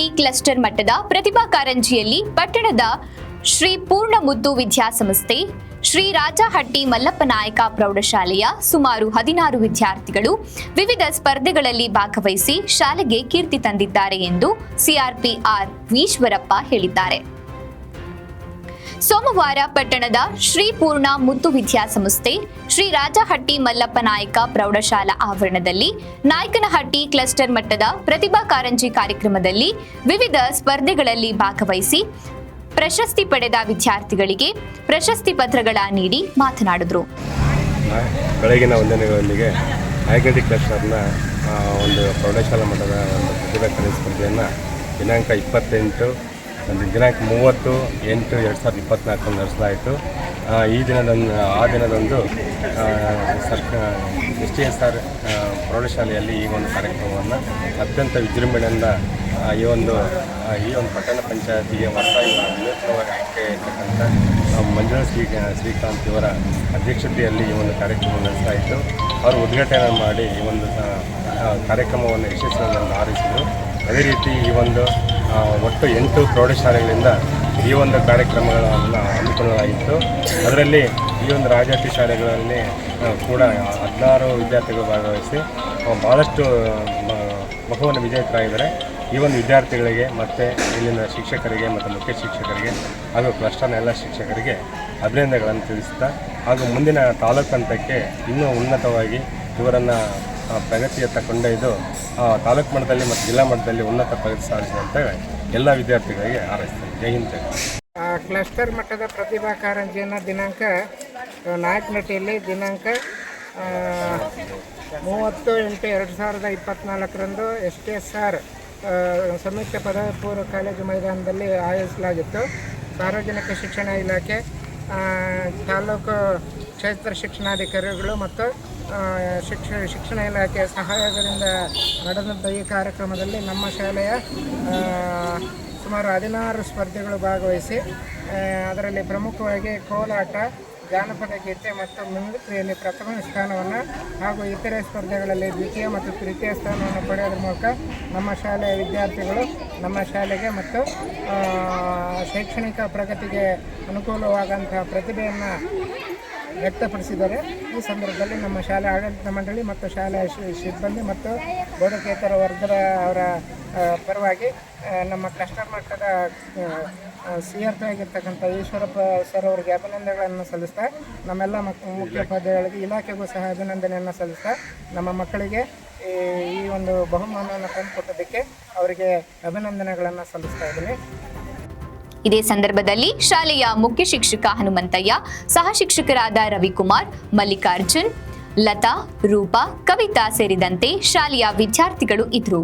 ರಾಜಹಟ್ಟಿ cluster ಮಟ್ಟದ ಪ್ರತಿಭಾ ಕಾರಂಜಿಯಲ್ಲಿ ಪಟ್ಟಣದ ಶ್ರೀ ಪೂರ್ಣಮುದ್ದು ವಿದ್ಯಾಸಂಸ್ಥೆ ಶ್ರೀ ರಾಜಹಟ್ಟಿ ಮಲ್ಲಪ್ಪನಾಯಕ ಪ್ರೌಢಶಾಲೆಯ ಸುಮಾರು 16 ವಿದ್ಯಾರ್ಥಿಗಳು ವಿವಿಧ ಸ್ಪರ್ಧೆಗಳಲ್ಲಿ ಭಾಗವಹಿಸಿ ಶಾಲೆಗೆ ಕೀರ್ತಿ ತಂದಿದ್ದಾರೆ ಎಂದು ಸಿಆರ್ಪಿಆರ್ ಈಶ್ವರಪ್ಪ ಹೇಳಿದ್ದಾರೆ. ಸೋಮವಾರ ಪಟ್ಟಣದ ಶ್ರೀ ಪೂರ್ಣ ಮುದ್ದು ವಿದ್ಯಾಸಂಸ್ಥೆ ಶ್ರೀ ರಾಜಹಟ್ಟಿ ಮಲ್ಲಪ್ಪನಾಯಕ ಪ್ರೌಢಶಾಲಾ ಆವರಣದಲ್ಲಿ ನಾಯಕನಹಟ್ಟಿ ಕ್ಲಸ್ಟರ್ ಮಟ್ಟದ ಪ್ರತಿಭಾ ಕಾರಂಜಿ ಕಾರ್ಯಕ್ರಮದಲ್ಲಿ ವಿವಿಧ ಸ್ಪರ್ಧೆಗಳಲ್ಲಿ ಭಾಗವಹಿಸಿ ಪ್ರಶಸ್ತಿ ಪಡೆದ ವಿದ್ಯಾರ್ಥಿಗಳಿಗೆ ಪ್ರಶಸ್ತಿ ಪತ್ರಗಳ ನೀಡಿ ಮಾತನಾಡಿದರು. ಬೆಳಗಿನ ವಂದನೆಗಳೊಂದಿಗೆ ನಾಯಕನಹಟ್ಟಿ ಕ್ಲಸ್ಟರ್ನ ಒಂದು ಪ್ರೌಢಶಾಲಾ ಮಟ್ಟದ ಒಂದು ಪ್ರತಿಭಾ ಕಾರಂಜಿ ಸ್ಪರ್ಧೆಯನ್ನು ದಿನಾಂಕ 28 ದಿನಾಂಕ 30/8/2024 ನಡೆಸಲಾಯಿತು. ಆ ದಿನದಂದು STSR ಪ್ರೌಢಶಾಲೆಯಲ್ಲಿ ಈ ಒಂದು ಕಾರ್ಯಕ್ರಮವನ್ನು ಅತ್ಯಂತ ವಿಜೃಂಭಣೆಯಿಂದ ಈ ಒಂದು ಪಟ್ಟಣ ಪಂಚಾಯತಿಗೆ ಹೊಸದಾಗಿ ವಿನೂತನವಾಗಿ ಆಯ್ಕೆ ಇರ್ತಕ್ಕಂಥ ಮಂಜುಳಾ ಶ್ರೀಕಾಂತ್ ಇವರ ಅಧ್ಯಕ್ಷತೆಯಲ್ಲಿ ಈ ಒಂದು ಕಾರ್ಯಕ್ರಮ ನಡೆಸಲಾಯಿತು. ಅವರು ಉದ್ಘಾಟನೆ ಮಾಡಿ ಈ ಒಂದು ಕಾರ್ಯಕ್ರಮವನ್ನು ಯಶಸ್ವಿಯಾಗಿ ಆರಿಸಿದರು. ಅದೇ ರೀತಿ ಈ ಒಂದು ಒಟ್ಟು 8 ಪ್ರೌಢಶಾಲೆಗಳಿಂದ ಈ ಒಂದು ಕಾರ್ಯಕ್ರಮಗಳನ್ನು ಹಮ್ಮಿಕೊಳ್ಳಲಾಗಿತ್ತು. ಅದರಲ್ಲಿ ಈ ಒಂದು ರಾಜಹಟ್ಟಿ ಶಾಲೆಗಳಲ್ಲಿ ಕೂಡ 16 ವಿದ್ಯಾರ್ಥಿಗಳು ಭಾಗವಹಿಸಿ ಭಾಳಷ್ಟು ಬಹುವನ್ನು ವಿಜೇತರಾಗಿದ್ದಾರೆ. ಈ ಒಂದು ವಿದ್ಯಾರ್ಥಿಗಳಿಗೆ ಮತ್ತು ಇಲ್ಲಿನ ಶಿಕ್ಷಕರಿಗೆ ಮತ್ತು ಮುಖ್ಯ ಶಿಕ್ಷಕರಿಗೆ ಹಾಗೂ ಕ್ಲಸ್ಟರ್ನ ಎಲ್ಲ ಶಿಕ್ಷಕರಿಗೆ ಅಭಿನಂದನೆಗಳನ್ನು ತಿಳಿಸುತ್ತಾ ಹಾಗೂ ಮುಂದಿನ ತಾಲೂಕು ಹಂತಕ್ಕೆ ಇನ್ನೂ ಉನ್ನತವಾಗಿ ಇವರನ್ನು ಪ್ರಗತಿಯತ್ತ ಕೊಂಡೊಯ್ದು ತಾಲೂಕು ಮಟ್ಟದಲ್ಲಿ ಮತ್ತು ಜಿಲ್ಲಾ ಮಟ್ಟದಲ್ಲಿ ಉನ್ನತ ಪ್ರಗತಿ ಸಾಧಿಸಿದಂತೆ ಎಲ್ಲ ವಿದ್ಯಾರ್ಥಿಗಳಿಗೆ ಹಾರೈಸ್ತಾರೆ. ಜೈ ಹಿಂದ್. ಕ್ಲಸ್ಟರ್ ಮಟ್ಟದ ಪ್ರತಿಭಾ ಕಾರಂಜಿಯನ್ನು ದಿನಾಂಕ ನಾಯಕನಹಟ್ಟಿಯಲ್ಲಿ ದಿನಾಂಕ 30/8/2024 STSR ಸಂಯುಕ್ತ ಪದವಿ ಪೂರ್ವ ಕಾಲೇಜು ಮೈದಾನದಲ್ಲಿ ಆಯೋಜಿಸಲಾಗಿತ್ತು. ಸಾರ್ವಜನಿಕ ಶಿಕ್ಷಣ ಇಲಾಖೆ, ತಾಲೂಕು ಕ್ಷೇತ್ರ ಶಿಕ್ಷಣಾಧಿಕಾರಿಗಳು ಮತ್ತು ಶಿಕ್ಷಣ ಇಲಾಖೆಯ ಸಹಯೋಗದಿಂದ ನಡೆದಂಥ ಈ ಕಾರ್ಯಕ್ರಮದಲ್ಲಿ ನಮ್ಮ ಶಾಲೆಯ ಸುಮಾರು 16 ಸ್ಪರ್ಧೆಗಳು ಭಾಗವಹಿಸಿ ಅದರಲ್ಲಿ ಪ್ರಮುಖವಾಗಿ ಕೋಲಾಟ, ಜಾನಪದ ಗೀತೆ ಮತ್ತು ಮಿಮಿಕ್ರಿಯಲ್ಲಿ ಪ್ರಥಮ ಸ್ಥಾನವನ್ನು ಹಾಗೂ ಇತರೆ ಸ್ಪರ್ಧೆಗಳಲ್ಲಿ ದ್ವಿತೀಯ ಮತ್ತು ತೃತೀಯ ಸ್ಥಾನವನ್ನು ಪಡೆಯೋದ್ರ ಮೂಲಕ ನಮ್ಮ ಶಾಲೆಯ ವಿದ್ಯಾರ್ಥಿಗಳು ನಮ್ಮ ಶಾಲೆಗೆ ಮತ್ತು ಶೈಕ್ಷಣಿಕ ಪ್ರಗತಿಗೆ ಅನುಕೂಲವಾದಂತಹ ಪ್ರತಿಭೆಯನ್ನು ವ್ಯಕ್ತಪಡಿಸಿದ್ದಾರೆ. ಈ ಸಂದರ್ಭದಲ್ಲಿ ನಮ್ಮ ಶಾಲೆ ಆಡಳಿತ ಮಂಡಳಿ ಮತ್ತು ಶಾಲೆಯ ಸಿಬ್ಬಂದಿ ಮತ್ತು ಬೋಧಕೇತರ ವರ್ಗದ ಅವರ ಪರವಾಗಿ ನಮ್ಮ ಕ್ಲಸ್ಟರ್ ಮಟ್ಟದ CRP ಆಗಿರ್ತಕ್ಕಂಥ ಈಶ್ವರಪ್ಪ ಸರ್ ಅವರಿಗೆ ಅಭಿನಂದನೆಗಳನ್ನು ಸಲ್ಲಿಸ್ತಾ, ನಮ್ಮೆಲ್ಲ ಮುಖ್ಯೋಪಾಧ್ಯಾಯರಿಗೆ ಇಲಾಖೆಗೂ ಸಹ ಅಭಿನಂದನೆಯನ್ನು ಸಲ್ಲಿಸ್ತಾ, ನಮ್ಮ ಮಕ್ಕಳಿಗೆ ಈ ಒಂದು ಬಹುಮಾನವನ್ನು ತಂದುಕೊಟ್ಟದಕ್ಕೆ ಅವರಿಗೆ ಅಭಿನಂದನೆಗಳನ್ನು ಸಲ್ಲಿಸ್ತಾ ಇದ್ದೀನಿ. ಇದೇ ಸಂದರ್ಭದಲ್ಲಿ ಶಾಲೆಯ ಮುಖ್ಯ ಶಿಕ್ಷಕ ಹನುಮಂತಯ್ಯ, ಸಹ ಶಿಕ್ಷಕರಾದ ರವಿಕುಮಾರ್, ಮಲ್ಲಿಕಾರ್ಜುನ್, ಲತಾ, ರೂಪಾ, ಕವಿತಾ ಸೇರಿದಂತೆ ಶಾಲೆಯ ವಿದ್ಯಾರ್ಥಿಗಳು ಇದ್ದರು.